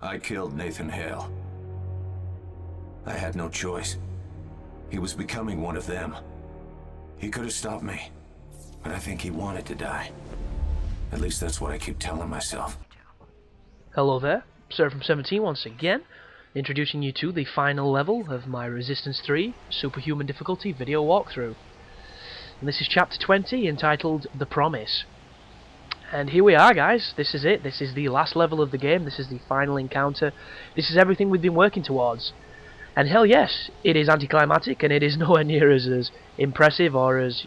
I killed Nathan Hale. I had no choice. He was becoming one of them. He could have stopped me, but I think he wanted to die. At least that's what I keep telling myself. Hello there, Sir from 17 once again, introducing you to the final level of my Resistance 3 Superhuman difficulty video walkthrough. And this is chapter 20, entitled The Promise. And here we are, guys. This is it. This is the last level of the game. This is the final encounter. This is everything we've been working towards. And hell yes, it is anticlimactic, and it is nowhere near as impressive or as,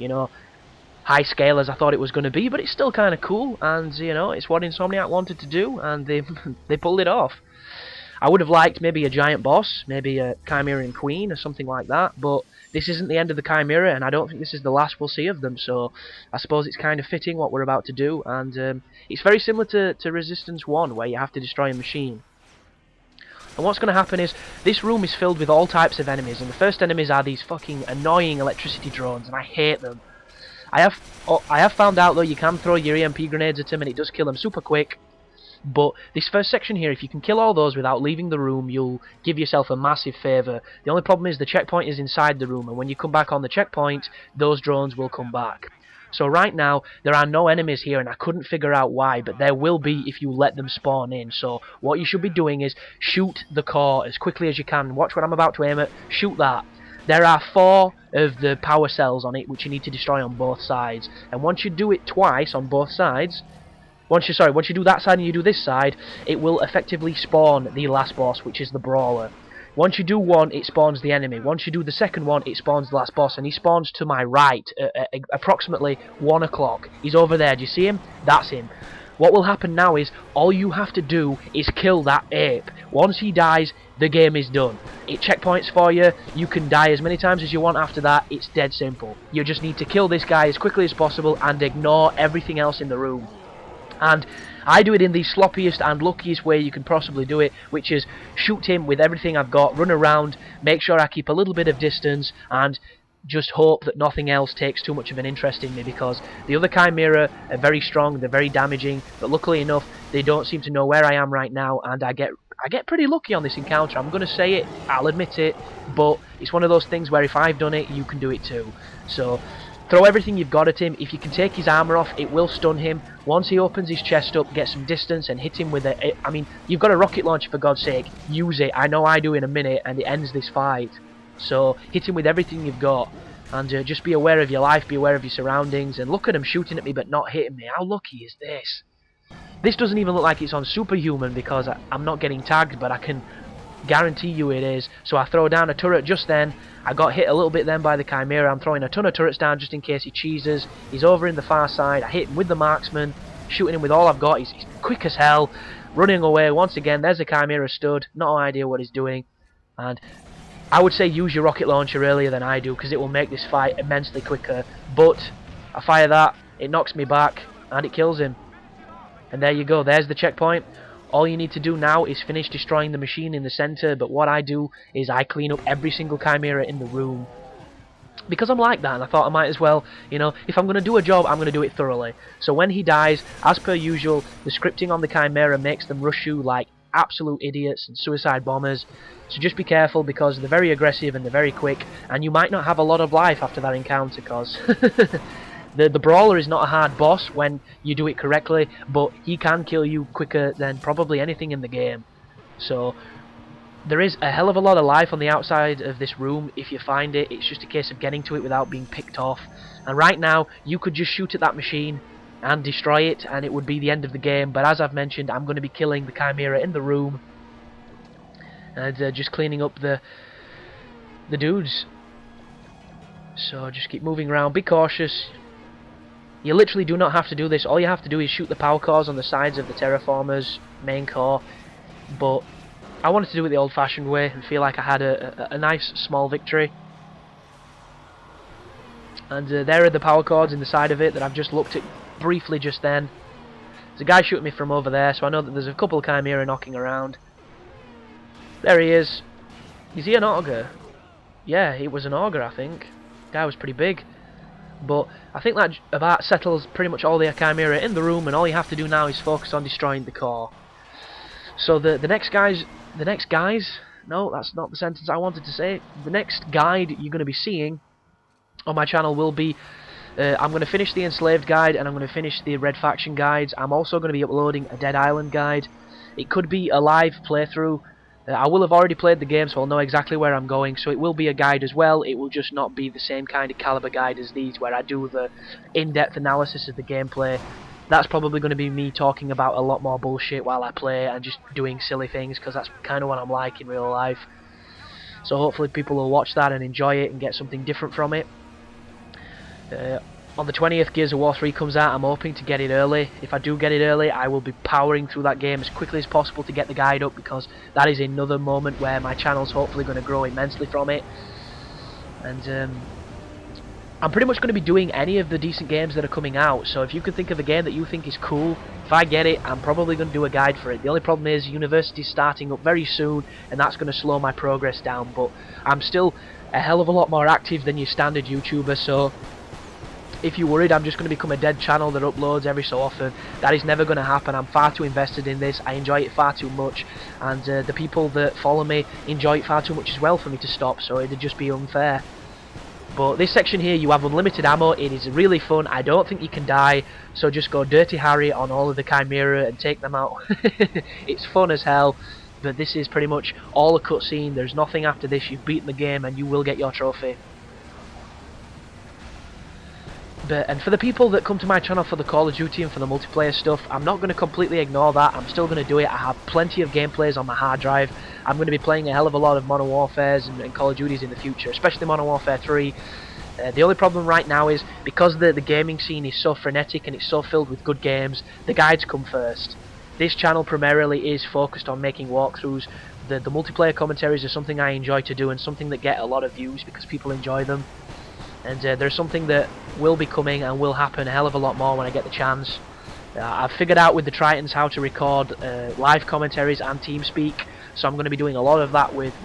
high scale as I thought it was going to be, but it's still kind of cool, and, it's what Insomniac wanted to do, and they pulled it off. I would have liked maybe a giant boss, maybe a Chimerian Queen or something like that, but this isn't the end of the Chimera, and I don't think this is the last we'll see of them, so I suppose it's kind of fitting what we're about to do, and it's very similar to Resistance 1, where you have to destroy a machine. And what's going to happen is, this room is filled with all types of enemies, and the first enemies are these fucking annoying electricity drones, and I hate them. I have found out though you can throw your EMP grenades at them and it does kill them super quick. But this first section here, if you can kill all those without leaving the room, you'll give yourself a massive favour. The only problem is the checkpoint is inside the room, and when you come back on the checkpoint, those drones will come back. So right now, there are no enemies here, and I couldn't figure out why, but there will be if you let them spawn in. So what you should be doing is shoot the core as quickly as you can. Watch what I'm about to aim at. Shoot that. There are 4 of the power cells on it which you need to destroy on both sides, and once you do it twice on both sides, once you do that side and you do this side, it will effectively spawn the last boss, which is the brawler. Once you do one, it spawns the enemy. Once you do the second one, it spawns the last boss, and he spawns to my right at approximately 1 o'clock. He's over there. Do you see him? That's him. What will happen now is, all you have to do is kill that ape. Once he dies, the game is done. It checkpoints for you, you can die as many times as you want after that, it's dead simple. You just need to kill this guy as quickly as possible and ignore everything else in the room. And I do it in the sloppiest and luckiest way you can possibly do it, which is shoot him with everything I've got, run around, make sure I keep a little bit of distance, and just hope that nothing else takes too much of an interest in me, because the other Chimera are very strong, they're very damaging, but luckily enough they don't seem to know where I am right now, and I get pretty lucky on this encounter. I'm going to say it, I'll admit it, but it's one of those things where if I've done it, you can do it too. So throw everything you've got at him. If you can take his armor off, it will stun him. Once he opens his chest up, get some distance and hit him with it. I mean, you've got a rocket launcher, for God's sake, use it. I know I do in a minute, and it ends this fight. So hit him with everything you've got, and just be aware of your life, be aware of your surroundings, and look at him shooting at me but not hitting me. How lucky is this? This doesn't even look like it's on Superhuman because I'm not getting tagged, but I can guarantee you it is. So I throw down a turret just then. I got hit a little bit then by the Chimera. I'm throwing a ton of turrets down just in case he cheeses. He's over in the far side. I hit him with the marksman, shooting him with all I've got. He's quick as hell, running away. Once again, there's the Chimera stood. No idea what he's doing. And I would say use your rocket launcher earlier than I do, because it will make this fight immensely quicker. But I fire that, it knocks me back, and it kills him. And there you go, there's the checkpoint. All you need to do now is finish destroying the machine in the center, but what I do is I clean up every single Chimera in the room. Because I'm like that, and I thought I might as well, if I'm going to do a job, I'm going to do it thoroughly. So when he dies, as per usual, the scripting on the Chimera makes them rush you like absolute idiots and suicide bombers. So just be careful, because they're very aggressive and they're very quick, and you might not have a lot of life after that encounter, because the brawler is not a hard boss when you do it correctly, but he can kill you quicker than probably anything in the game. So there is a hell of a lot of life on the outside of this room if you find it. It's just a case of getting to it without being picked off. And right now you could just shoot at that machine and destroy it, and it would be the end of the game. But as I've mentioned, I'm going to be killing the Chimera in the room and just cleaning up the dudes. So just keep moving around, be cautious. You literally do not have to do this. All you have to do is shoot the power cores on the sides of the terraformers main core. But I wanted to do it the old-fashioned way and feel like I had a nice small victory. And there are the power cords in the side of it that I've just looked at briefly just then. There's a guy shooting me from over there, so I know that there's a couple of Chimera knocking around. There he is. Is he an auger? Yeah, it was an auger, I think. Guy was pretty big. But I think that about settles pretty much all the Chimera in the room, and all you have to do now is focus on destroying the core. So the next guys, no, that's not the sentence I wanted to say. The next guide you're going to be seeing on my channel will be, I'm going to finish the Enslaved guide, and I'm going to finish the Red Faction guides. I'm also going to be uploading a Dead Island guide. It could be a live playthrough. I will have already played the game, so I'll know exactly where I'm going, so it will be a guide as well. It will just not be the same kind of caliber guide as these, where I do the in-depth analysis of the gameplay. That's probably going to be me talking about a lot more bullshit while I play and just doing silly things, because that's kind of what I'm like in real life. So hopefully people will watch that and enjoy it and get something different from it. On the 20th, Gears of War 3 comes out. I'm hoping to get it early. If I do get it early, I will be powering through that game as quickly as possible to get the guide up, because that is another moment where my channel's hopefully going to grow immensely from it. And I'm pretty much going to be doing any of the decent games that are coming out, so if you can think of a game that you think is cool, if I get it, I'm probably going to do a guide for it. The only problem is university's starting up very soon, and that's going to slow my progress down, but I'm still a hell of a lot more active than your standard YouTuber, so if you're worried I'm just going to become a dead channel that uploads every so often, that is never going to happen. I'm far too invested in this, I enjoy it far too much, and the people that follow me enjoy it far too much as well for me to stop, so it'd just be unfair. But this section here, you have unlimited ammo, it is really fun, I don't think you can die, so just go Dirty Harry on all of the Chimera and take them out. It's fun as hell, but this is pretty much all a cutscene, there's nothing after this, you've beaten the game and you will get your trophy. And for the people that come to my channel for the Call of Duty and for the multiplayer stuff, I'm not going to completely ignore that, I'm still going to do it. I have plenty of gameplays on my hard drive. I'm going to be playing a hell of a lot of Modern Warfares and Call of Duties in the future, especially Modern Warfare 3. The only problem right now is, because the gaming scene is so frenetic and it's so filled with good games, the guides come first. This channel primarily is focused on making walkthroughs. The multiplayer commentaries are something I enjoy to do and something that get a lot of views because people enjoy them. And there's something that will be coming and will happen a hell of a lot more when I get the chance. I've figured out with the Tritons how to record live commentaries and TeamSpeak, so I'm going to be doing a lot of that with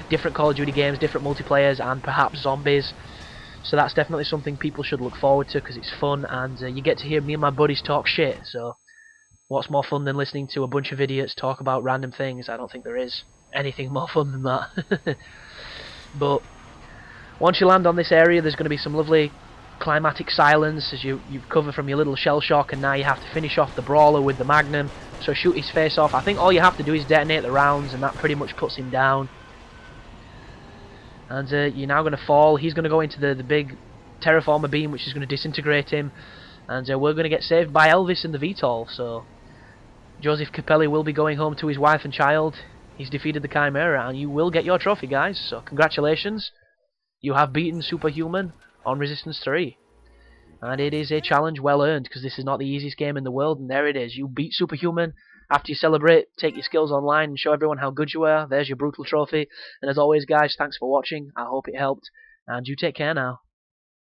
different Call of Duty games, different multiplayers, and perhaps zombies. So that's definitely something people should look forward to, because it's fun, and you get to hear me and my buddies talk shit, so what's more fun than listening to a bunch of idiots talk about random things? I don't think there is anything more fun than that. But once you land on this area, there's going to be some lovely climatic silence as you recover from your little shell shock, and now you have to finish off the brawler with the Magnum, so shoot his face off. I think all you have to do is detonate the rounds, and that pretty much puts him down. And you're now going to fall. He's going to go into the big terraformer beam, which is going to disintegrate him, and we're going to get saved by Elvis and the VTOL, so Joseph Capelli will be going home to his wife and child. He's defeated the Chimera, and you will get your trophy, guys, so congratulations. You have beaten Superhuman on Resistance 3. And it is a challenge well earned, because this is not the easiest game in the world, and there it is. You beat Superhuman. After you celebrate, take your skills online and show everyone how good you are. There's your brutal trophy. And as always, guys, thanks for watching. I hope it helped. And you take care now.